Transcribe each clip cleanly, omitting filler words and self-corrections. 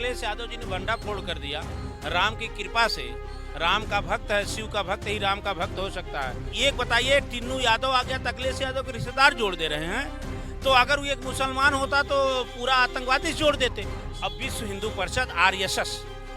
अखिलेश यादव जी ने भंडाफोड़ कर दिया। राम की कृपा से, राम का भक्त है, शिव का भक्त ही राम का भक्त हो सकता है। एक बताइए, टिन्नू यादव आ गया तो अखिलेश यादव के रिश्तेदार जोड़ दे रहे हैं। तो अगर वो एक मुसलमान होता तो पूरा आतंकवादी जोड़ देते। अब विश्व हिंदू परिषद, आरएसएस,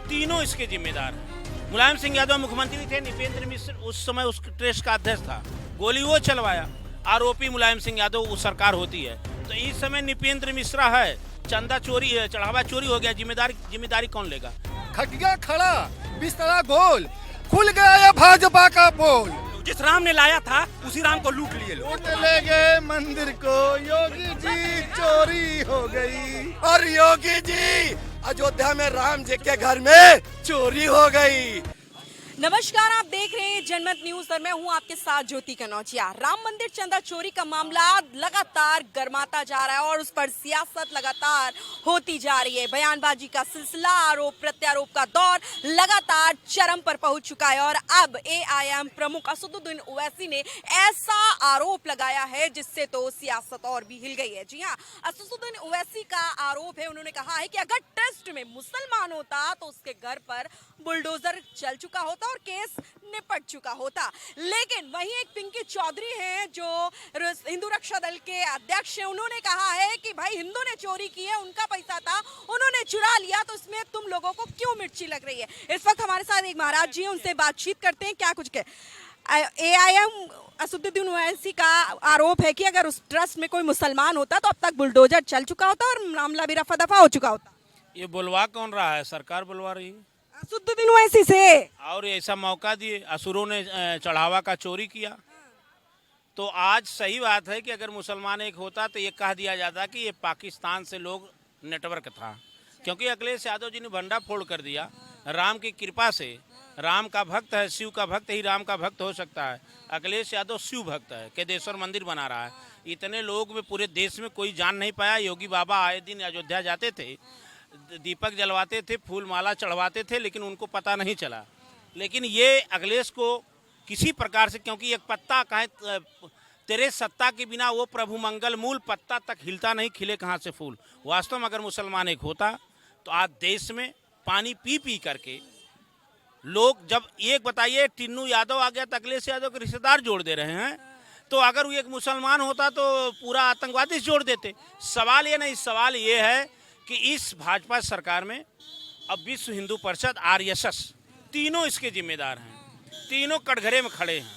तीनों इसके जिम्मेदार हैं। मुलायम सिंह यादव मुख्यमंत्री थे, निपेंद्र मिश्र उस समय उस ट्रेस का अध्यक्ष था, गोली वो चलवाया। आरोपी मुलायम सिंह यादव उस सरकार होती है। तो इस समय निपेंद्र मिश्रा है, चंदा चोरी, चढ़ावा चोरी हो गया, जिम्मेदारी कौन लेगा? खटिया खड़ा, बिस्तरा गोल, खुल गया ये भाजपा का पोल। जिस राम ने लाया था उसी राम को लूट लिए लोग। ले गए मंदिर को, योगी जी चोरी हो गई। और योगी जी, अयोध्या में राम जी के घर में चोरी हो गई। नमस्कार, आप देख रहे हैं जनमत न्यूज और मैं हूं आपके साथ ज्योति कनौजिया। राम मंदिर चंदा चोरी का मामला लगातार गर्माता जा रहा है और उस पर सियासत लगातार होती जा रही है। बयानबाजी का सिलसिला, आरोप प्रत्यारोप का दौर लगातार चरम पर पहुंच चुका है और अब एआईएम प्रमुख असदुद्दीन ओवैसी ने ऐसा आरोप लगाया है जिससे तो सियासत और भी हिल गई है। जी हाँ, असदुद्दीन ओवैसी का आरोप है, उन्होंने कहा है कि अगर ट्रस्ट में मुसलमान होता तो उसके घर पर बुलडोजर चल चुका होता और केस निपट चुका होता। लेकिन वहीं एक पिंकी चौधरी हैं जो हिंदू रक्षा दल के अध्यक्ष हैं, उन्होंने कहा है कि भाई हिंदू ने चोरी की है, उनका पैसा था, उन्होंने चुरा लिया, तो इसमें तुम लोगों को क्यों मिर्ची लग रही है। इस वक्त हमारे साथ एक महाराज जी हैं, उनसे बातचीत करते हैं क्या कुछ कहे। एआईएम असदुद्दीन ओवैसी का आरोप है कि अगर उस ट्रस्ट में कोई मुसलमान होता तो अब तक बुलडोजर चल चुका होता और मामला भी रफा दफा हो चुका होता। ये बुलवा कौन रहा है? सरकार बुलवा रही है। असदुद्दीन ओवैसी से और ऐसा मौका दिए, असुरों ने चढ़ावा का चोरी किया। तो आज सही बात है कि अगर मुसलमान एक होता तो ये कह दिया जाता कि ये पाकिस्तान से लोग नेटवर्क था, क्योंकि अखिलेश यादव जी ने भंडाफोड़ कर दिया। राम की कृपा से, राम का भक्त है, शिव का भक्त ही राम का भक्त हो सकता है। अखिलेश यादव शिव भक्त है, केदेश्वर मंदिर बना रहा है। इतने लोग में पूरे देश में कोई जान नहीं पाया। योगी बाबा आए दिन अयोध्या जाते थे, दीपक जलवाते थे, फूल माला चढ़वाते थे, लेकिन उनको पता नहीं चला। लेकिन ये अखिलेश को किसी प्रकार से, क्योंकि एक पत्ता कहे तेरे सत्ता के बिना वो प्रभु मंगल मूल, पत्ता तक हिलता नहीं, खिले कहाँ से फूल। वास्तव में अगर मुसलमान एक होता तो आज देश में पानी पी पी करके लोग, जब एक बताइए टिन्नू यादव आ गया तो अखिलेश यादव के रिश्तेदार जोड़ दे रहे हैं। तो अगर वो एक मुसलमान होता तो पूरा आतंकवादी जोड़ देते। सवाल ये नहीं, सवाल ये है कि इस भाजपा सरकार में अब विश्व हिंदू परिषद, आरएसएस, तीनों इसके जिम्मेदार हैं। तीनों कटघरे में खड़े हैं।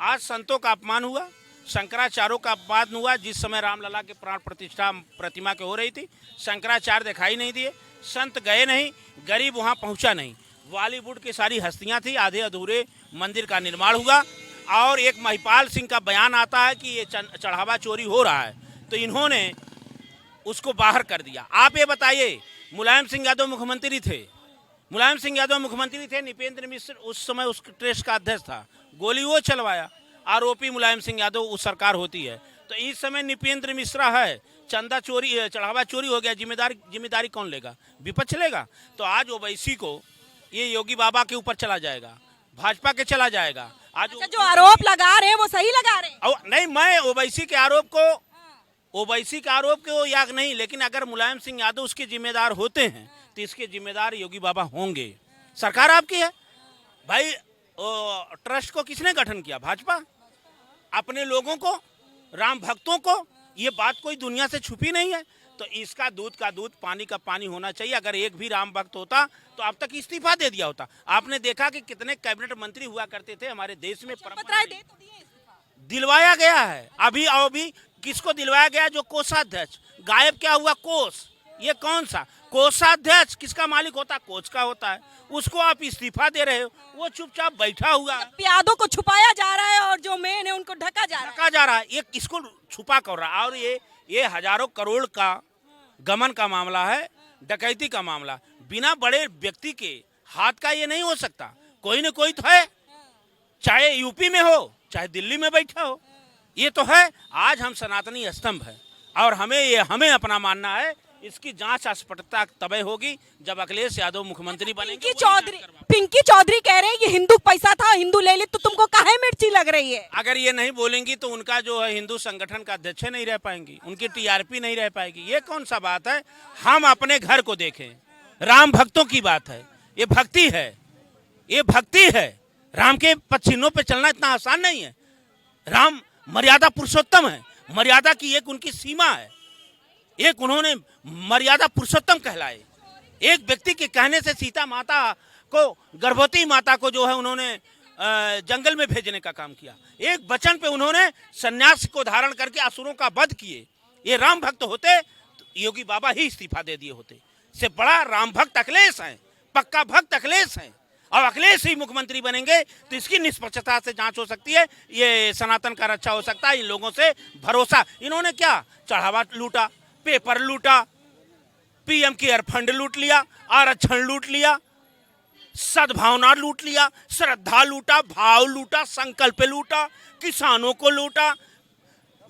आज संतों का अपमान हुआ, शंकराचार्यों का अपमान हुआ। जिस समय रामलला के प्राण प्रतिष्ठा प्रतिमा के हो रही थी, शंकराचार्य दिखाई नहीं दिए, संत गए नहीं, गरीब वहाँ पहुँचा नहीं। बॉलीवुड की सारी हस्तियाँ थी, आधे अधूरे मंदिर का निर्माण हुआ और एक महिपाल सिंह का बयान आता है कि ये चढ़ावा चोरी हो रहा है, तो इन्होंने उसको बाहर कर दिया। आप ये बताइए, मुलायम सिंह यादव मुख्यमंत्री थे, निपेंद्र मिश्र उस समय उस ट्रेस का अध्यक्ष था, गोली वो चलवाया। आरोपी मुलायम सिंह यादव उस सरकार होती है। तो इस समय निपेंद्र मिश्रा है, चंदा चोरी, चढ़ावा चोरी हो गया, जिम्मेदारी कौन लेगा? विपक्ष लेगा। तो आज ओवैसी को ये योगी बाबा के ऊपर चला जाएगा, भाजपा के चला जाएगा। आज अच्छा, जो आरोप लगा रहे हैं वो सही लगा रहे हैं? नहीं, मैं ओवैसी के आरोप को या नहीं, लेकिन अगर मुलायम सिंह यादव उसके जिम्मेदार होते हैं तो इसके जिम्मेदार योगी बाबा होंगे। सरकार आपकी है भाई। ट्रस्ट को किसने गठन किया? भाजपा। अपने लोगों को, राम भक्तों को, ये बात कोई दुनिया से छुपी नहीं है। तो इसका दूध का दूध, पानी का पानी होना चाहिए। अगर एक भी राम भक्त होता तो अब तक इस्तीफा दे दिया होता। आपने देखा कि कितने कैबिनेट मंत्री हुआ करते थे हमारे देश में, दिलवाया गया है। अभी किसको दिलवाया गया? जो कोषाध्यक्ष गायब। क्या हुआ? कोष। ये कौन सा कोषाध्यक्ष? किसका मालिक होता? कोच का होता है। उसको आप इस्तीफा दे रहे हो, वो चुपचाप बैठा हुआ है। प्यादों को छुपाया जा रहा है और जो मेन है उनको ढका जा रहा है। ये किसको छुपा कर रहा है? और ये हजारों करोड़ का गमन का मामला है, डकैती का मामला। बिना बड़े व्यक्ति के हाथ का ये नहीं हो सकता। कोई न कोई तो है, चाहे यूपी में हो, चाहे दिल्ली में बैठा हो, ये तो है। आज हम सनातनी स्तंभ है और हमें अपना मानना है। इसकी जांच स्पष्टता तभी होगी जब अखिलेश यादव मुख्यमंत्री बनेंगे। पिंकी चौधरी कह रहे हैं ये हिंदू पैसा था, हिंदू ले ली, तो तुमको काहे मिर्ची लग रही है? अगर ये नहीं बोलेंगी तो उनका जो है हिंदू संगठन का अध्यक्ष नहीं रह पाएंगी, उनकी टीआरपी नहीं रह पाएगी। ये कौन सा बात है? हम अपने घर को देखें, राम भक्तों की बात है, ये भक्ति है, ये भक्ति है। राम के पद चिन्हों पे चलना इतना आसान नहीं है। राम मर्यादा पुरुषोत्तम है, मर्यादा की एक उनकी सीमा है, एक उन्होंने मर्यादा पुरुषोत्तम कहलाए। एक व्यक्ति के कहने से सीता माता को, गर्भवती माता को जो है उन्होंने जंगल में भेजने का काम किया। एक वचन पे उन्होंने सन्यास को धारण करके असुरों का वध किए। ये राम भक्त होते तो योगी बाबा ही इस्तीफा दे दिए होते। से बड़ा राम भक्त अखिलेश हैं, पक्का भक्त अखिलेश हैं, और अखिलेश ही मुख्यमंत्री बनेंगे तो इसकी निष्पक्षता से जांच हो सकती है, ये सनातन का रक्षा हो सकता है। इन लोगों से भरोसा, इन्होंने क्या चढ़ावा लूटा, पेपर लूटा, पीएम केयर फंड लूट लिया, आरक्षण लूट लिया, सद्भावना लूट लिया, श्रद्धा लूटा, भाव लूटा, संकल्प लूटा, किसानों को लूटा,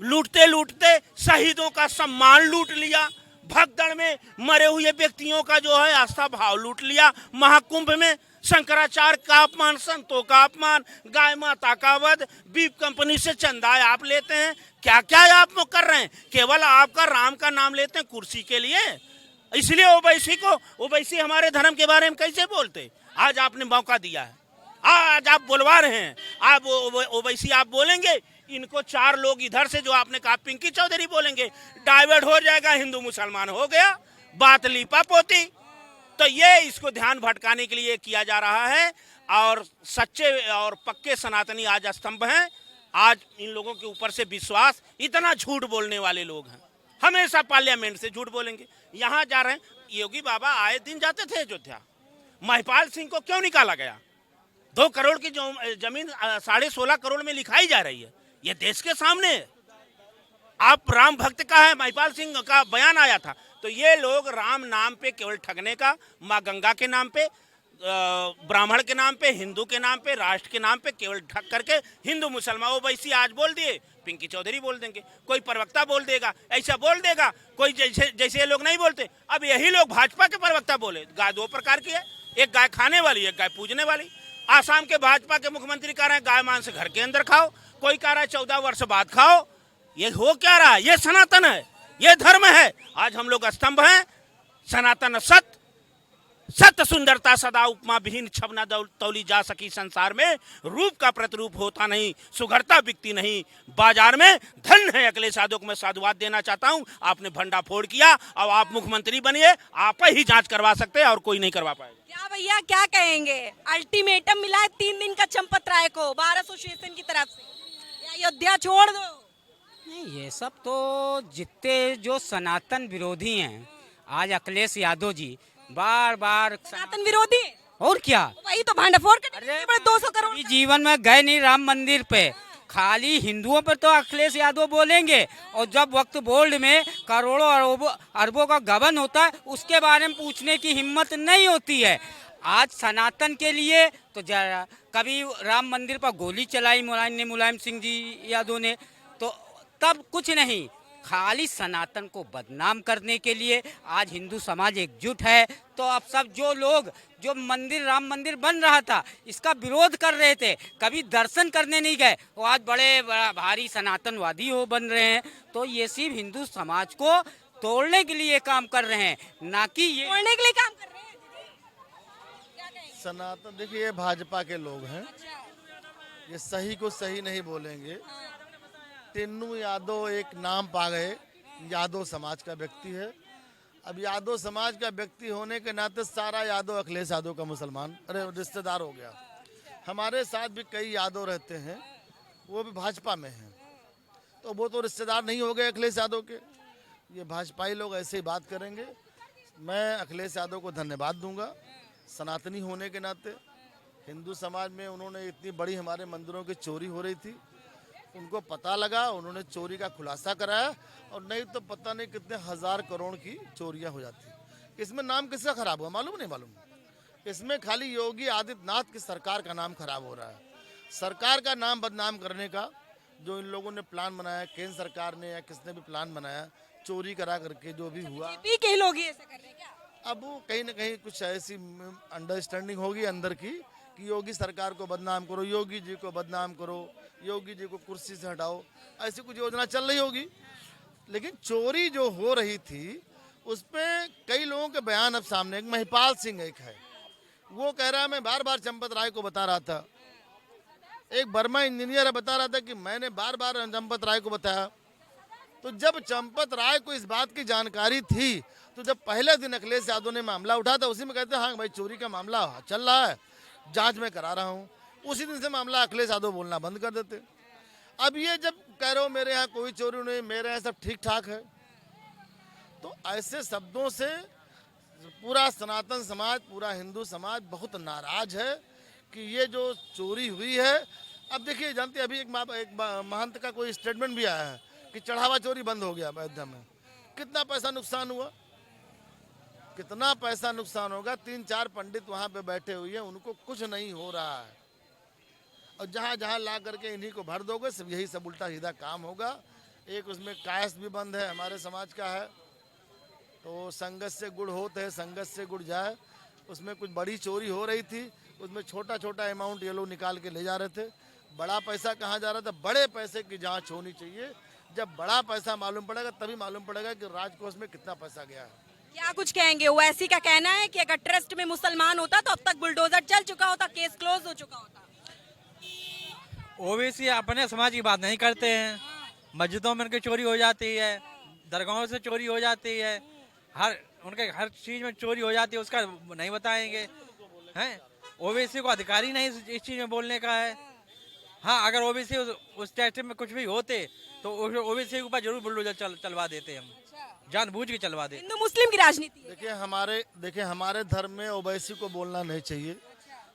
लूटते लूटते शहीदों का सम्मान लूट लिया, भगदड़ में मरे हुए व्यक्तियों का जो है आस्था भाव लूट लिया, महाकुंभ में शंकराचार्य का अपमान, संतों का अपमान, गाय माता का वध, बीप कंपनी से चंदा आप लेते हैं। क्या क्या आप कर रहे हैं? केवल आपका राम का नाम लेते हैं कुर्सी के लिए। इसलिए ओवैसी हमारे धर्म के बारे में कैसे बोलते? आज आपने मौका दिया है, आज आप बुलवा रहे हैं, आप ओवैसी आप बोलेंगे, इनको 4 लोग इधर से जो आपने कहा पिंकी चौधरी बोलेंगे, डाइवर्ट हो जाएगा, हिंदू मुसलमान हो गया, बात लीपा पोती। तो ये इसको ध्यान भटकाने के लिए किया जा रहा है। और सच्चे और पक्के सनातनी आज स्तंभ हैं। आज इन लोगों के ऊपर से विश्वास, इतना झूठ बोलने वाले लोग हैं, हमेशा पार्लियामेंट से झूठ बोलेंगे। यहाँ जा रहे हैं, योगी बाबा आए दिन जाते थे अयोध्या, महिपाल सिंह को क्यों निकाला गया? 2 करोड़ की जो जमीन 16.5 करोड़ में लिखाई जा रही है, ये देश के सामने है। आप राम भक्त का है, महिपाल सिंह का बयान आया था। तो ये लोग राम नाम पे केवल ठगने का, माँ गंगा के नाम पे, ब्राह्मण के नाम पे, हिंदू के नाम पे, राष्ट्र के नाम पे केवल ठग करके हिंदू मुसलमान ओवैसी आज बोल दिए, पिंकी चौधरी बोल देंगे, कोई प्रवक्ता बोल देगा, ऐसा बोल देगा, कोई जैसे ये लोग नहीं बोलते। अब यही लोग भाजपा के प्रवक्ता बोले। गाय 2 प्रकार की है, एक गाय खाने वाली, एक गाय पूजने वाली। आसाम के भाजपा के मुख्यमंत्री कह रहे हैं गाय मांस घर के अंदर खाओ, कोई कह रहा है 14 वर्ष बाद खाओ। ये हो क्या रहा है? ये सनातन है, ये धर्म है। आज हम लोग स्तंभ हैं। सनातन सत्य सुंदरता सदा उपमा विहीन छब न तौली जा सकी संसार में, रूप का प्रतिरूप होता नहीं, सुघरता बिकती नहीं बाजार में, धन है अखिलेश यादव को मैं साधुवाद देना चाहता हूं। आपने भंडाफोड़ किया, अब आप मुख्यमंत्री बनिए, आप ही जांच करवा सकते हैं और कोई नहीं करवा पाएगा। क्या भैया क्या कहेंगे? अल्टीमेटम मिला है 3 दिन का चंपत राय को बार एसोसिएशन की तरफ से, अयोध्या छोड़ दो। नहीं, ये सब तो जितने जो सनातन विरोधी हैं, आज अखिलेश यादव जी बार बार सनातन विरोधी है। और क्या, वही तो भांडाफोड़ करने 200 करोड़ कभी जीवन में गए नहीं राम मंदिर पे, खाली हिंदुओं पर तो अखिलेश यादव बोलेंगे, और जब वक्त बोल्ड में करोड़ों अरबों का गबन होता है उसके बारे में पूछने की हिम्मत नहीं होती है। आज सनातन के लिए तो कभी राम मंदिर पर गोली चलाई मुलायम सिंह जी यादव ने, तो तब कुछ नहीं, खाली सनातन को बदनाम करने के लिए आज हिंदू समाज एकजुट है। तो अब सब जो लोग जो मंदिर राम मंदिर बन रहा था इसका विरोध कर रहे थे, कभी दर्शन करने नहीं गए, वो आज बड़े भारी सनातनवादी हो बन रहे हैं। तो ये सिर्फ हिंदू समाज को तोड़ने के लिए काम कर रहे हैं, ना कि ये तोड़ने के लिए काम कर रहे हैं। क्या कहेंगे? सनातन, देखिए ये भाजपा के लोग हैं, ये सही को सही नहीं बोलेंगे। टिन्नू यादव एक नाम पा गए, यादव समाज का व्यक्ति है। अब यादव समाज का व्यक्ति होने के नाते सारा यादव अखिलेश यादव का मुसलमान रिश्तेदार हो गया। हमारे साथ भी कई यादव रहते हैं, वो भी भाजपा में हैं, तो वो तो रिश्तेदार नहीं हो गए अखिलेश यादव के। ये भाजपाई लोग ऐसे ही बात करेंगे। मैं अखिलेश यादव को धन्यवाद दूंगा, सनातनी होने के नाते। हिंदू समाज में उन्होंने इतनी बड़ी हमारे मंदिरों की चोरी हो रही थी, उनको पता लगा, उन्होंने चोरी का खुलासा कराया, और नहीं तो पता नहीं कितने 1000 करोड़ की चोरियां हो जाती। इसमें नाम किसका खराब हुआ मालूम नहीं मालूम? इसमें खाली योगी आदित्यनाथ की सरकार का नाम खराब हो रहा है। सरकार का नाम बदनाम करने का जो इन लोगों ने प्लान बनाया, केंद्र सरकार ने या किसने भी प्लान बनाया, चोरी करा करके जो भी हुआ, बीजेपी के लोग ही ऐसा कर रहे हैं क्या? अब वो कहीं ना कहीं कुछ ऐसी अंडरस्टैंडिंग होगी अंदर की कि योगी सरकार को बदनाम करो, योगी जी को बदनाम करो, योगी जी को कुर्सी से हटाओ, ऐसी कुछ योजना चल रही होगी। लेकिन चोरी जो हो रही थी उस पे कई लोगों के बयान अब सामने, एक महिपाल सिंह एक है, वो कह रहा है मैं बार बार चंपत राय को बता रहा था, एक बर्मा इंजीनियर है बता रहा था कि मैंने बार बार चंपत राय को बताया। तो जब चंपत राय को इस बात की जानकारी थी तो जब पहले दिन अखिलेश यादव ने मामला उठा था उसी में कहते हाँ भाई चोरी का मामला चल रहा है, जांच में करा रहा हूँ, उसी दिन से मामला अखिलेश यादव बोलना बंद कर देते। अब ये जब कह रहे हो मेरे यहाँ कोई चोरी नहीं, मेरे यहाँ सब ठीक ठाक है, तो ऐसे शब्दों से पूरा सनातन समाज, पूरा हिंदू समाज बहुत नाराज है कि ये जो चोरी हुई है। अब देखिए जानते अभी एक महंत का कोई स्टेटमेंट भी आया है कि चढ़ावा चोरी बंद हो गया अयोध्या में। कितना पैसा नुकसान हुआ, कितना पैसा नुकसान होगा। 3-4 पंडित वहाँ पे बैठे हुए हैं, उनको कुछ नहीं हो रहा है, और जहाँ जहाँ ला करके इन्हीं को भर दोगे सब यही सब उल्टा सीधा काम होगा। एक उसमें कायस भी बंद है, हमारे समाज का है, तो संगत से गुड़ होत है संगत से गुड़ जाए। उसमें कुछ बड़ी चोरी हो रही थी, उसमें छोटा छोटा अमाउंट ये लोग निकाल के ले जा रहे थे। बड़ा पैसा कहाँ जा रहा था? बड़े पैसे की जांच होनी चाहिए। जब बड़ा पैसा मालूम पड़ेगा तभी मालूम पड़ेगा कि राजकोष में कितना पैसा गया है। क्या कुछ कहेंगे? ओवैसी का कहना है कि अगर ट्रस्ट में मुसलमान होता तो अब तक बुलडोजर चल चुका होता, केस क्लोज हो चुका होता। ओवैसी अपने समाज की बात नहीं करते हैं, मस्जिदों में उनकी चोरी हो जाती है, दरगाहों से चोरी हो जाती है, उनके हर चीज में चोरी हो जाती है, उसका नहीं बताएंगे हैं। ओवैसी को अधिकार ही नहीं इस चीज में बोलने का है। हाँ, अगर ओवैसी उस टेस्ट में कुछ भी होते तो ओवैसी के ऊपर जरूर बुलडोजर चलवा देते, हम जानबूझ के चलवा देते। हिंदू मुस्लिम की राजनीति देखिए हमारे धर्म में ओवैसी को बोलना नहीं चाहिए।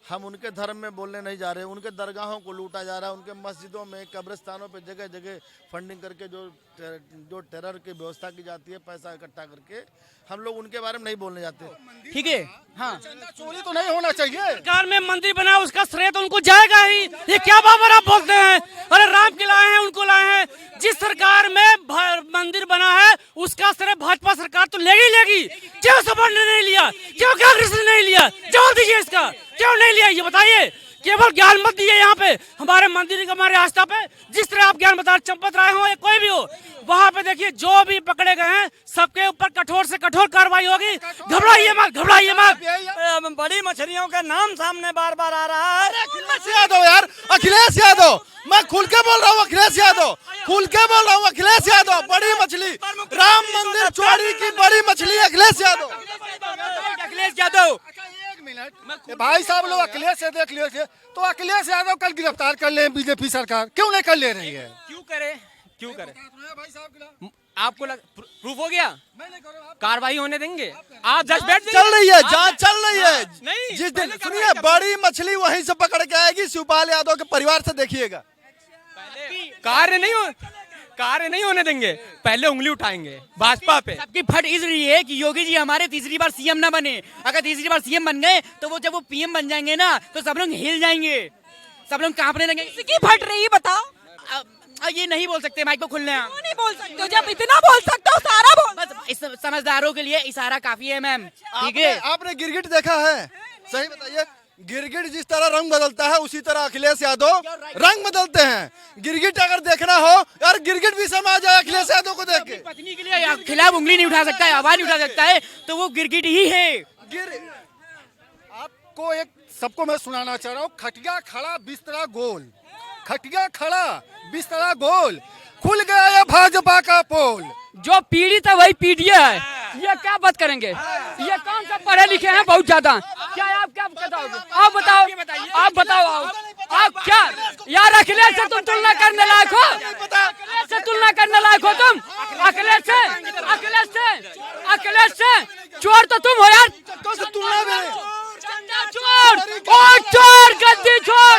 हम उनके धर्म में बोलने नहीं जा रहे। उनके दरगाहों को लूटा जा रहा है, उनके मस्जिदों में कब्रिस्तानों पे जगह जगह फंडिंग करके जो टेरर की व्यवस्था की जाती है पैसा इकट्ठा करके, हम लोग उनके बारे में नहीं बोलने जाते। ठीक है, हाँ चोरी तो नहीं होना चाहिए। सरकार में मंदिर बना उसका श्रेय तो उनको जाएगा ही। ये क्या बाबर आप बोलते हैं? अरे राम के लाए हैं, उनको लाए हैं। जिस सरकार में मंदिर बना है उसका श्रेय भाजपा सरकार तो लेगी। क्यों सपा ने नहीं लिया? क्यों कांग्रेस ने नहीं लिया? जवाब दीजिए इसका, क्यों नहीं लिया ये बताइए। केवल ज्ञान मत दिए यहाँ पे हमारे मंदिर हमारे आस्था पे। जिस तरह आप ज्ञान बता, चंपत राय हो या कोई भी हो, वहाँ पे देखिए जो भी पकड़े गए हैं सबके ऊपर कठोर से कठोर कार्रवाई होगी। घबराइए मत। बड़ी मछलियों का नाम सामने बार बार आ रहा है। अखिलेश यादव यार, अखिलेश यादव, मैं खुल के बोल रहा हूँ, अखिलेश यादव, खुल के बोल रहा हूँ, अखिलेश यादव। बड़ी मछली, राम मंदिर चोरी की बड़ी मछली अखिलेश यादव। अखिलेश यादव भाई साहब लोग अखिलेश से देख लियो तो अखिलेश यादव कल गिरफ्तार कर ले बीजेपी सरकार, क्यों नहीं कर ले रही है? क्यों करे? आपको प्रूफ हो गया, कार्रवाई होने देंगे? आप जज बैठ चल रही है, जांच चल रही है। नहीं, जिस दिन सुनिए बड़ी मछली वहीं से पकड़ के आएगी, शिवपाल यादव के परिवार से देखिएगा। कार्य नहीं होने देंगे, पहले उंगली उठाएंगे भाजपा पे। सबकी फट इस रही है कि योगी जी हमारे तीसरी बार सीएम ना बने। अगर तीसरी बार सीएम बन गए तो वो जब वो पीएम बन जाएंगे ना तो सब लोग हिल जाएंगे, सब लोग कांपने लगेंगे। किसकी फट रही है बताओ? ये नहीं बोल सकते, माइक पे खुलने हैं। क्यों नहीं बोल सकते हो? जब इतना बोल सकते हो सारा बोल। बस इस समझदारों के लिए इशारा काफी है मैम। ठीक है, आपने गिरगिट देखा है? सही बताइए, गिरगिट जिस तरह रंग बदलता है उसी तरह अखिलेश यादव रंग बदलते हैं। गिरगिट अगर देखना हो यार, गिरगिट भी समा जाए अखिलेश यादव को देख के। पत्नी के लिए खिलाफ उंगली नहीं उठा सकता है, आवाज नहीं उठा सकता है, तो वो गिरगिट ही है। आपको एक सबको मैं सुनाना चाह रहा हूँ। खटिया खड़ा बिस्तरा गोल, खटिया खड़ा बिस्तरा गोल, खुल गया ये भाजपा का पोल। जो पीड़ित है वही पीड़िया है। ये क्या बात करेंगे? ये कौन सा पढ़े लिखे हैं बहुत ज्यादा? क्या आप क्या बताओगे? आप बताओ आप क्या यार? अखिलेश से तुम तुलना करने लायक हो? अखिलेश से तुलना करने लायक हो तुम? अखिलेश से चोर तो तुम हो यार। चोर और चोर, गद्दी चोर,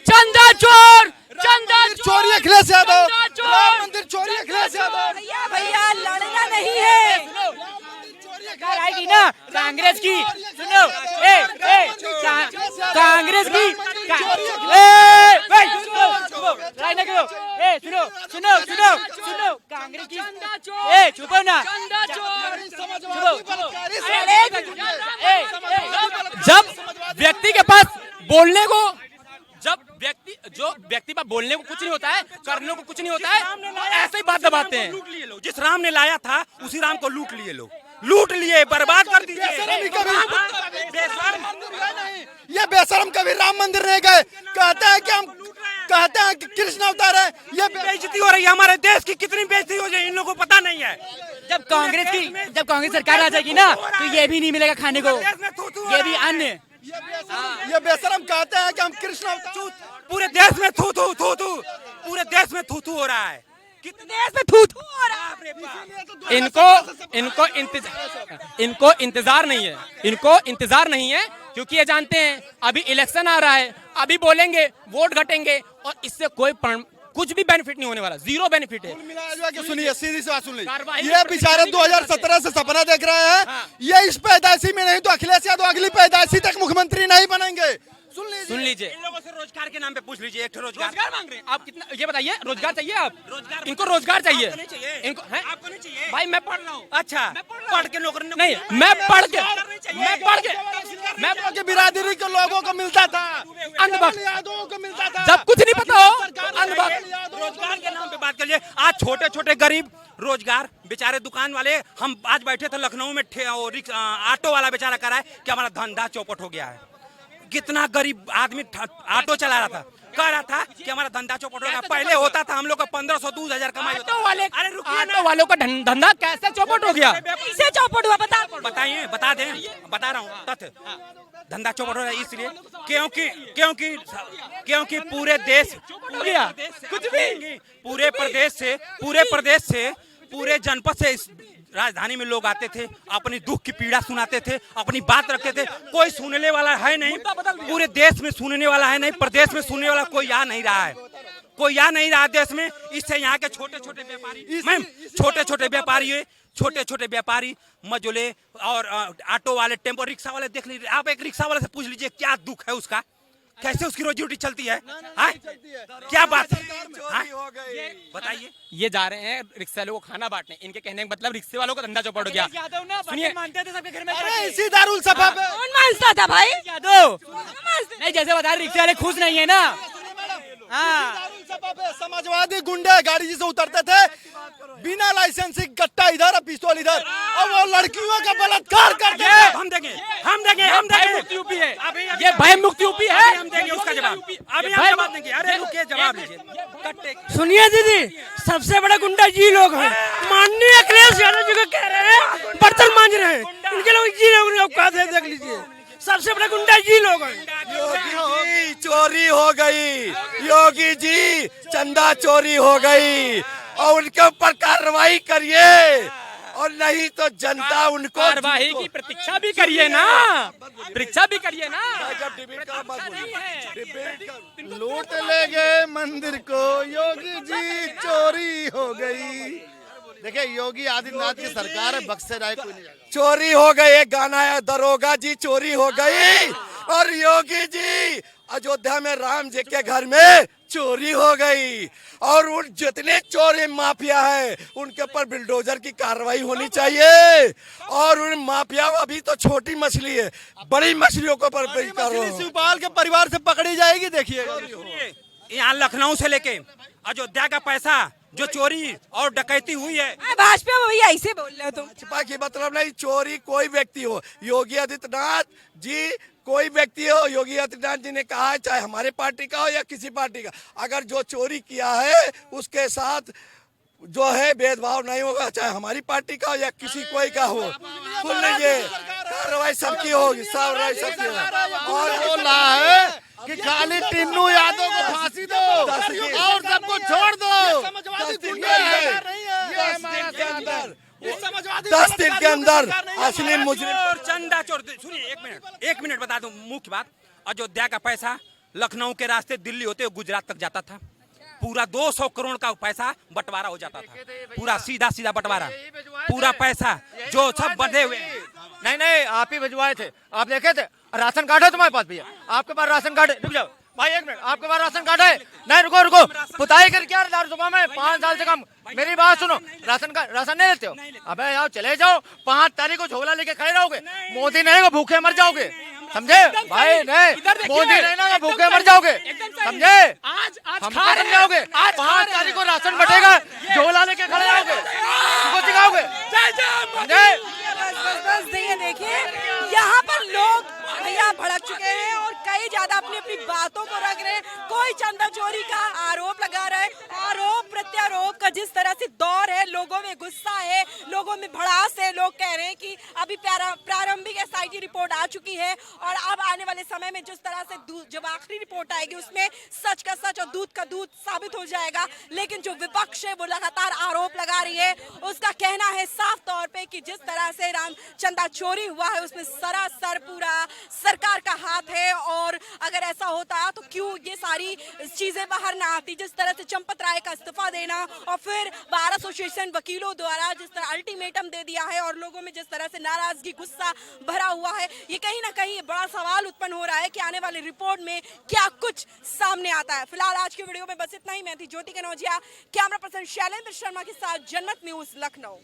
चंदा चोर, चोरी अखिलेश यादव, राम मंदिर चोरी अखिलेश यादव। भैया लड़ना नहीं है। आएगी ना कांग्रेस की। सुनो कांग्रेस की सुनो कांग्रेस की छुपो ना। जब व्यक्ति के पास बोलने को, जब व्यक्ति जो व्यक्ति पर बोलने को कुछ नहीं होता है, करने को कुछ नहीं होता है, ऐसे ही बात दबाते हैं। लूट लिए लोग, जिस राम ने लाया था उसी राम को लूट लिए लोग, लूट लिए, बर्बाद कर दीजिए। ये बेशरम कभी राम मंदिर नहीं गए, कहते हैं कि कृष्ण अवतार है। ये बेइज्जती हो रही है हमारे देश की, कितनी बेइज्जती हो रही है इन लोगों को पता नहीं है। जब कांग्रेस सरकार आ जाएगी ना तो ये भी नहीं मिलेगा खाने को, ये भी अन्य। ये बेशरम कहते हैं कि हम कृष्ण अवतार। पूरे देश में थू थू थू थू, पूरे देश में थू थू हो रहा है, देश में थू थू हो रहा है। इनको इंतजार नहीं है, इनको इंतजार नहीं है, क्योंकि ये जानते हैं अभी इलेक्शन आ रहा है, अभी बोलेंगे, वोट घटेंगे और इससे कोई कुछ भी बेनिफिट नहीं होने वाला, जीरो बेनिफिट है। सुनिए, सीधी सी बात सुन लीजिए, ये बेचारे 2017 से सपना देख रहे हैं, ये इस पैदाइशी में नहीं तो अखिलेश यादव अगली पैदाइशी तक मुख्यमंत्री नहीं बनेंगे। सुन लीजिए, इन लोगों से रोजगार के नाम पे पूछ लीजिए, एक रोजगार मांग रहे हैं आप कितना, ये बताइए, रोजगार चाहिए आप? इनको रोजगार चाहिए, इनको है? आपको नहीं चाहिए? भाई मैं पढ़ रहा हूँ। अच्छा, पढ़ के नौकरी नहीं, मैं पढ़ के बिरादरी के लोगों को मिलता था, अंधभक्त यादवों को मिलता था। जब कुछ नहीं पता हो, अंधभक्त। रोजगार के नाम पे बात करिए। आज छोटे छोटे गरीब रोजगार, बेचारे दुकान वाले, हम आज बैठे थे लखनऊ में, ऑटो वाला बेचारा कह रहा है कि हमारा धंधा चौपट हो गया है। कितना गरीब आदमी ऑटो चला रहा था, कह रहा था कि हमारा धंधा चौपट हो गया। पहले होता था हम लोग का 1500-2000 कमाई होता। ऑटो वालों का धंधा कैसे चौपट हो गया? कैसे चौपट हुआ बताइए, बता दें, बता रहा हूँ तथ्य। धंधा चौपट हो रहा है इसलिए क्योंकि पूरे देश कुछ भी पूरे प्रदेश से पूरे जनपद से राजधानी में लोग आते थे, अपनी दुख की पीड़ा सुनाते थे, अपनी बात रखते थे। कोई सुनने वाला है नहीं, पूरे देश में सुनने वाला है नहीं, प्रदेश में सुनने वाला कोई आ नहीं रहा है, कोई आ नहीं रहा देश में। इससे यहाँ के छोटे छोटे व्यापारी, मैम, छोटे छोटे व्यापारी, मजोले और ऑटो वाले, टेम्पो रिक्शा वाले, देख लीजिए आप, एक रिक्शा वाले से पूछ लीजिए क्या दुख है उसका, कैसे उसकी रोजी रोटी चलती है, क्या बात है, बताइए। ये जा रहे हैं रिक्शा वालों को खाना बांटने, इनके कहने का मतलब रिक्शे वालों का धंधा चौपट हो गया। सुनिए, मानते थे सबके घर में, अरे इसी दारुल सभा पे कौन मानता था भाई? यादव नहीं, जैसे बता रहे रिक्शे वाले खुश नहीं है ना। समाजवादी गुंडे गाड़ी से उतरते थे, बिना लाइसेंस गट्टा इधर और पिस्तौल इधर, और वो लड़कियों का बलात्कार करते थे। हम देंगे यूपी है, ये भय मुक्त यूपी है, हम देंगे उसका जवाब। अभी हम जवाब देंगे, अरे रुकिए, जवाब लीजिए। सुनिए दीदी, सबसे बड़ा गुंडा जी लोग हैं, माननीय अखिलेश यादव जी को कह रहे हैं बर्तन मांज रहे हैं, इनके लोग जी लोग औकात है, देख लीजिए, सबसे बड़ा गुंडा जी लोग हैं। योगी जी चोरी हो गई, योगी जी चंदा चोरी हो गई, और उनके ऊपर कार्रवाई करिए, और नहीं तो जनता उनको कार्रवाई की प्रतीक्षा भी करिए ना, परीक्षा भी करिए ना। लूट ले गए मंदिर को, योगी जी चोरी हो गई। देखिए, योगी आदित्यनाथ की सरकार है, बक्से राय कोई नहीं जाएगा। चोरी हो गई, एक गाना है, दरोगा जी चोरी हो गई, और योगी जी अयोध्या में राम जी के घर में चोरी हो गई, और उन जितने चोर माफिया है उनके ऊपर बिल्डोजर की कार्रवाई होनी चाहिए, और उन माफिया अभी तो छोटी मछली है, बड़ी मछलियों को पर शिवपाल के परिवार से पकड़ी जाएगी। देखिए, यहाँ लखनऊ से लेके अयोध्या का पैसा जो चोरी और डकैती हुई है, भाजपा में भैया ऐसे बोल रहे हो तुम? भाजपा की मतलब नहीं, चोरी कोई व्यक्ति हो, योगी आदित्यनाथ जी कोई व्यक्ति हो, योगी आदित्यनाथ जी ने कहा है, चाहे हमारे पार्टी का हो या किसी पार्टी का, अगर जो चोरी किया है उसके साथ जो है भेदभाव नहीं होगा, चाहे हमारी पार्टी का हो या किसी कोई का हो। सुन लीजिए, कार्रवाई सबकी होगी, सबकी होगी। और वो ला है कि खाली टिन्नू यादव को फांसी दो और सबको छोड़ दो। 10 दिन के अंदर असली मुजरिम और चंदा चोर। सुनिए, एक मिनट बता दूं मुख्य बात। अयोध्या का पैसा लखनऊ के रास्ते दिल्ली होते हुए गुजरात तक जाता था, पूरा 200 करोड़ का पैसा बंटवारा हो जाता था, पूरा सीधा बंटवारा, पूरा पैसा जो सब बंधे हुए। नहीं, आप ही भिजवाए थे, आप देखे थे। राशन कार्ड है तुम्हारे पास भैया? आपके पास राशन कार्ड है? रुक जाओ भाई, एक मिनट, आपके पास राशन कार्ड है? नहीं, रुको, पुताई कर क्या दारुसभा में 5 साल से कम। मेरी बात सुनो, राशन नहीं लेते हो? अबे यार चले जाओ, 5 तारीख को झोला लेके खड़े रहोगे, मोदी नहीं को भूखे मर जाओगे। समझे भाई? नहीं, मोदी नहीं ना, भूखे मर जाओगे, समझे? आज हमको समझाओगे? 5 तारीख को राशन बटेगा, झोला लेके खड़े आओगे, हमको सिखाओगे, समझे? बस देखिए यहाँ पर लोग भैया भड़क चुके हैं और कई ज्यादा अपनी अपनी बातों को रख रहे हैं। कोई चंदा चोरी का आरोप लगा रहा है, आरोप प्रत्यारोप का जिस तरह से दौर है, लोगों में गुस्सा है, लोगों में भड़ास है। लोग कह रहे हैं कि अभी प्रारंभिक एसआईटी रिपोर्ट आ चुकी है और अब आने वाले समय में जिस तरह से जब आखिरी रिपोर्ट आएगी उसमें सच का सच और दूध का दूध साबित हो जाएगा। लेकिन जो विपक्ष है वो लगातार आरोप लगा रही है। उसका कहना है साफ तौर पे कि जिस तरह से चंदा चोरी हुआ है उसमें सरासर पूरा सरकार का हाथ है और अगर ऐसा होता तो क्यों ये सारी चीजें बाहर ना आती। जिस तरह से चंपत राय का इस्तीफा देना और फिर बार एसोसिएशन वकीलों द्वारा जिस तरह अल्टीमेटम दे दिया है और लोगों में जिस तरह से नाराजगी गुस्सा भरा हुआ है, ये कहीं ना कहीं बड़ा सवाल उत्पन्न हो रहा है कि आने वाली रिपोर्ट में क्या कुछ सामने आता है। फिलहाल आज की वीडियो में बस इतना ही। मैं थी ज्योति कनौजिया, कैमरा पर्सन शैलेंद्र शर्मा के साथ जनमत न्यूज लखनऊ।